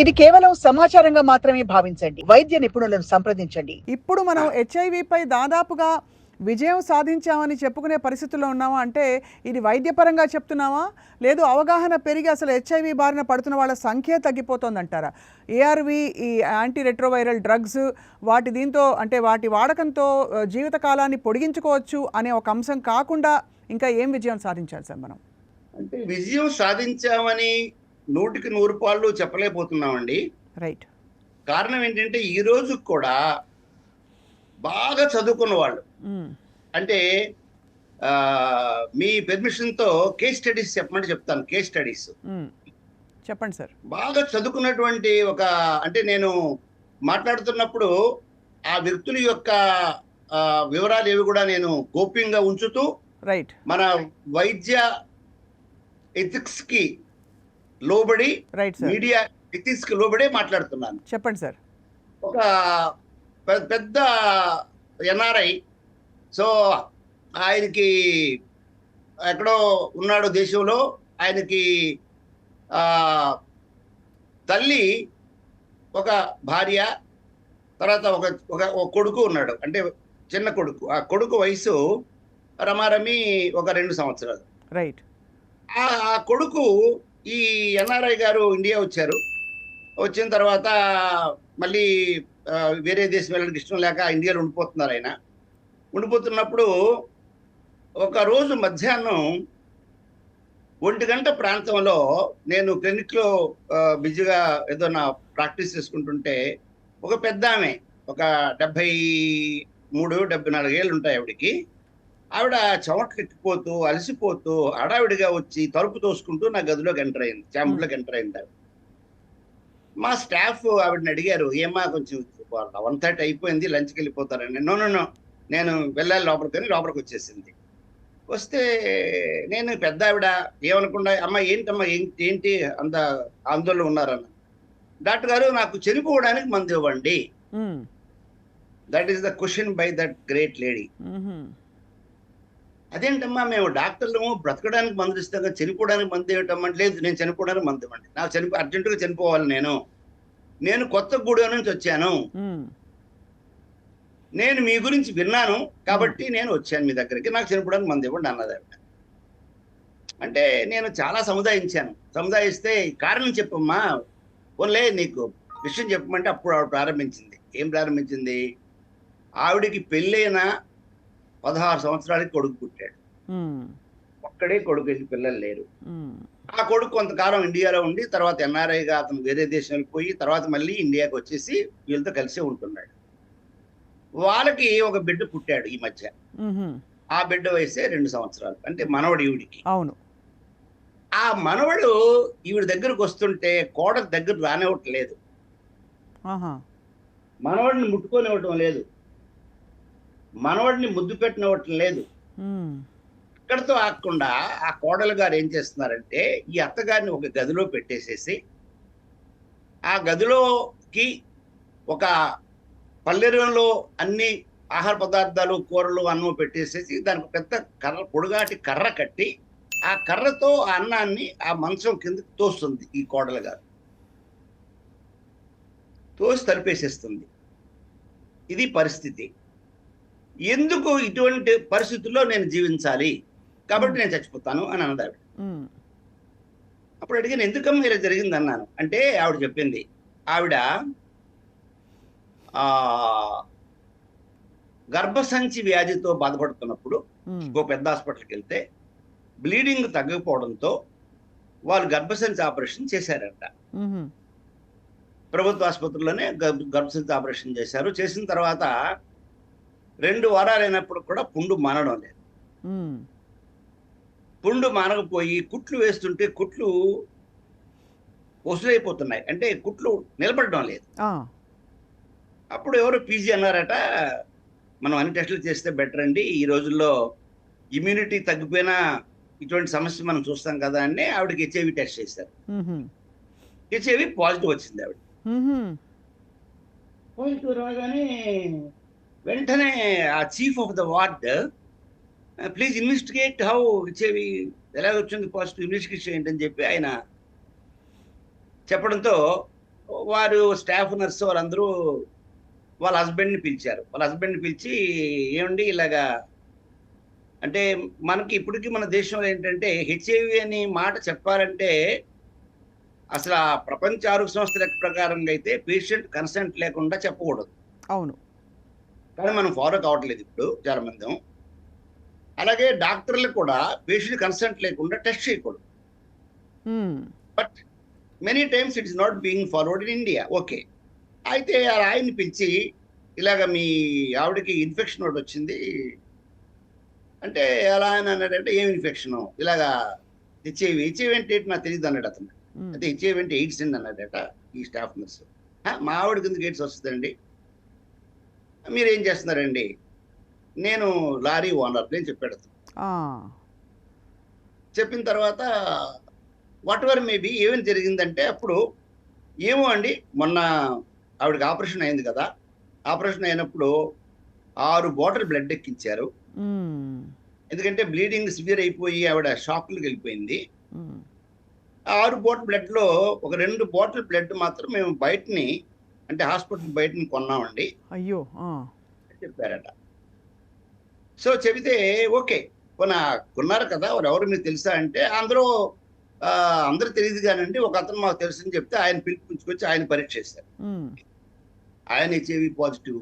ఇది కేవలం సమాచారంగా మాత్రమే భావించండి. వైద్య నిపుణులను సంప్రదించండి. ఇప్పుడు మనం హెచ్ఐవిపై దాదాపుగా విజయం సాధించామని చెప్పుకునే పరిస్థితుల్లో ఉన్నామా? అంటే ఇది వైద్యపరంగా చెప్తున్నామా, లేదు అవగాహన పెరిగి అసలు హెచ్ఐవి బారిన పడుతున్న వాళ్ళ సంఖ్య తగ్గిపోతుందంటారా? ఏఆర్వి, ఈ యాంటీ రెట్రోవైరల్ డ్రగ్స్, దీంతో అంటే వాటి వాడకంతో జీవితకాలాన్ని పొడిగించుకోవచ్చు అనే ఒక అంశం కాకుండా ఇంకా ఏం విజయం సాధించాలి సార్ మనం? అంటే విజయం సాధించామని 100కి 100 పాళ్ళు చెప్పలేకపోతున్నామండి. రైట్. కారణం ఏంటంటే ఈ రోజు కూడా బాగా చదువుకున్న వాళ్ళు, అంటే మీ పెర్మిషన్తో కేస్ స్టడీస్ చెప్పమంటే చెప్తాను. కేస్ స్టడీస్ చెప్పండి సార్. బాగా చదువుకున్నటువంటి అంటే నేను మాట్లాడుతున్నప్పుడు ఆ వ్యక్తుల యొక్క వివరాలు ఏవి కూడా నేను గోప్యంగా ఉంచుతూ రైట్ మన వైద్య ఎథిక్స్ కి లోబడి, మీడియా ఎథిక్స్ కి లోబడే మాట్లాడుతున్నాను. చెప్పండి సార్. ఒక పెద్ద ఎన్ఆర్ఐ, సో ఆయనకి ఎక్కడో ఉన్నాడు దేశంలో, ఆయనకి తల్లి, ఒక భార్య, తర్వాత ఒక కొడుకు ఉన్నాడు, అంటే చిన్న కొడుకు. ఆ కొడుకు వయసు రమారమి ఒక 2 సంవత్సరాలు. రైట్. ఆ కొడుకు ఈ ఎన్ఆర్ఐ గారు ఇండియా వచ్చారు. వచ్చిన తర్వాత మళ్ళీ వేరే దేశం వెళ్ళడానికి ఇష్టం లేక ఇండియాలో ఉండిపోతున్నారు. ఆయన ఉండిపోతున్నప్పుడు ఒక రోజు మధ్యాహ్నం 1 గంట ప్రాంతంలో నేను క్లినిక్లో బిజీగా ఏదో నా ప్రాక్టీస్ చేసుకుంటుంటే ఒక పెద్ద ఆమె, ఒక 73-74 ఏళ్ళు ఉంటాయి ఆవిడకి. ఆవిడ చెమటలు ఎక్కిపోతూ అలసిపోతూ హడావిడిగా వచ్చి తలుపు తోసుకుంటూ నా గదిలోకి ఎంటర్ అయింది, ఛాంబర్లోకి ఎంటర్ అయింది. ఆవిడ, మా స్టాఫ్ ఆవిడని అడిగారు, ఏమా కొంచెం 1:30 అయిపోయింది, లంచ్కి వెళ్ళిపోతారండి. నో, నేను వెళ్ళాలి లోపలికి వచ్చేసింది. వస్తే నేను పెద్ద ఆవిడ ఏమనకుండా, అమ్మ ఏంటమ్మా ఏంటి అంత ఆందోళన ఉన్నారన్న. డాక్టర్ గారు, నాకు చనిపోవడానికి మందు ఇవ్వండి. That is the question by that great lady. అదేంటమ్మా, మేము డాక్టర్లు బ్రతకడానికి మందులు ఇస్తాం, చనిపోవడానికి మందు ఇవ్వటం అంటే, లేదు నేను చనిపోవడానికి మందు ఇవ్వండి, నాకు అర్జెంటుగా చనిపోవాలి, నేను కొత్తగూడెం నుంచి వచ్చాను, నేను మీ గురించి విన్నాను కాబట్టి నేను వచ్చాను మీ దగ్గరికి, నాకు చనిపోవడానికి మందు ఇవ్వండి అన్నది ఆవిడ. అంటే నేను చాలా సముదాయిస్తే కారణం చెప్పమ్మా, ఓన్లే నీకు విషయం చెప్పమంటే అప్పుడు ఆవిడ ప్రారంభించింది. ఏం ప్రారంభించింది? ఆవిడికి పెళ్ళైన 16 సంవత్సరాలకి కొడుకు పుట్టాడు. ఒక్కడే కొడుకు, పిల్లలు లేరు. ఆ కొడుకు కొంతకాలం ఇండియాలో ఉండి తర్వాత ఎన్ఆర్ఐగా అతను వేరే దేశానికి పోయి తర్వాత మళ్ళీ ఇండియాకి వచ్చేసి వీళ్ళతో కలిసి ఉంటున్నాడు. వాళ్ళకి ఒక బిడ్డ పుట్టాడు ఈ మధ్య. ఆ బిడ్డ వయసే 2 సంవత్సరాలు, అంటే మనవడు ఈవిడికి. అవును. ఆ మనవడు ఈవిడ దగ్గరకు వస్తుంటే కోడలు దగ్గర రానివ్వటం లేదు, మనవడిని ముట్టుకోనివ్వటం లేదు, మనవడిని ముద్దు పెట్టనివ్వటం లేదు. ఇక్కడతో ఆగకుండా ఆ కోడలు గారు ఏం చేస్తున్నారంటే, ఈ అత్తగారిని ఒక గదిలో పెట్టేసేసి ఆ గదిలోకి ఒక పల్లెరంలో అన్ని ఆహార పదార్థాలు, కూరలు, అన్నం పెట్టేసేసి దానికి పెద్ద పొడుగాటి కర్ర కట్టి ఆ కర్రతో ఆ అన్నాన్ని ఆ మంచం కిందకి తోస్తుంది. ఈ కోడలు గారు తోసి తలిపేసేస్తుంది. ఇది పరిస్థితి. ఎందుకు ఇటువంటి పరిస్థితుల్లో నేను జీవించాలి, కాబట్టి నేను చచ్చిపోతాను అని అన్నది ఆవిడ. అప్పుడు అడిగిన, ఎందుకమ్మా ఇలా జరిగింది అన్నాను. అంటే ఆవిడ చెప్పింది, ఆవిడ గర్భసంచి వ్యాధితో బాధపడుతున్నప్పుడు ఇంకో పెద్ద హాస్పిటల్కి వెళ్తే బ్లీడింగ్ తగ్గకపోవడంతో వాళ్ళు గర్భసంచి ఆపరేషన్ చేశారంట. ప్రభుత్వ ఆసుపత్రిలోనే గర్భసంచి ఆపరేషన్ చేశారు. చేసిన తర్వాత 2 వారాలు అయినప్పుడు కూడా పుండు మానడం లేదు. పుండు మానకపోయి కుట్లు వేస్తుంటే కుట్లు వసూలైపోతున్నాయి, అంటే కుట్లు నిలబడడం లేదు. అప్పుడు ఎవరు పీజీ అన్నారట, మనం అన్ని టెస్టులు చేస్తే బెటర్ అండి, ఈ రోజుల్లో ఇమ్యూనిటీ తగ్గిపోయినా ఇటువంటి సమస్య మనం చూస్తాం కదా అని ఆవిడకి హెచ్ఐవి టెస్ట్ చేశారు. హెచ్ఐవి పాజిటివ్ వచ్చింది. ఆవిడ పాజిటివ్ రాగానే వెంటనే ఆ chief of the ward, please investigate how HIV ఎలా వచ్చింది, పాజిటివ్ ఇన్వెస్టిగేషన్ ఏంటని చెప్పి ఆయన చెప్పడంతో వారు స్టాఫ్ నర్స్ వాళ్ళందరూ వాళ్ళ హస్బెండ్ని పిలిచారు. వాళ్ళ హస్బెండ్ని పిలిచి, ఏమండి ఇలాగా అంటే మనకి ఇప్పటికి మన దేశంలో ఏంటంటే హెచ్ఐవి అనే మాట చెప్పాలంటే అసలు ఆ ప్రపంచ ఆరోగ్య సంస్థ లెక్క ప్రకారంగా అయితే పేషెంట్ కన్సెంట్ లేకుండా చెప్పకూడదు. అవును. కానీ మనం ఫాలో కావట్లేదు ఇప్పుడు చాలా మంది. అలాగే డాక్టర్లు కూడా పేషెంట్ కన్సెంట్ లేకుండా టెస్ట్ చేయకూడదు. హ్మ్. But many times it is not being followed in India. Okay. అయితే ఆ ఆయన్ని పిలిచి ఇలాగ మీ ఆవిడకి ఇన్ఫెక్షన్ ఒకటి వచ్చింది అంటే ఎలా అని అన్నాడంటే, ఏం ఇన్ఫెక్షను ఇలాగా హెచ్ఐవి అంటే ఏంటి నాకు తెలియదు అన్నాడు అతను. హ్మ్. అయితే హెచ్ఐవి అంటే ఎయిడ్స్ అండి అన్నాడట ఈ స్టాఫ్ నర్స్. మా ఆవిడకి ఎందుకు ఎయిడ్స్ వస్తుందండి, మీరేం చేస్తున్నారండి, నేను లారీ ఓనర్ అని చెప్పాడు అతను. ఆ! చెప్పిన తర్వాత వాట్ ఎవర్ మేబీ ఏమని జరిగిందంటే అప్పుడు ఏమో అండి, మొన్న ఆవిడకి ఆపరేషన్ అయింది కదా, ఆపరేషన్ అయినప్పుడు 6 బాటిల్ బ్లడ్ ఎక్కించారు. హ్మ్. ఎందుకంటే బ్లీడింగ్ సివియర్ అయిపోయి ఆవిడ షాక్‌లోకి వెళ్ళిపోయింది. హ్మ్. ఆ 6 బాటిల్ బ్లడ్‌లో ఒక 2 బాటిల్ బ్లడ్ మాత్రం మేము బయటని అంటే హాస్పిటల్ బయటని కొన్నామండి అయ్యో! ఆ! అని చెప్పారట. సో చెబితే ఓకే. కొన్నారు కదా! ఎవరో మీకు తెలుసా అంటే అందరూ అందరూ తెలీదు గానండి. ఒకతను మాకు తెలుసని చెప్తే ఆయన పిలిపించుకొచ్చి ఆయన పరీక్ష చేశారు. హ్మ్. ఆయన హెచ్ఐవి పాజిటివ్.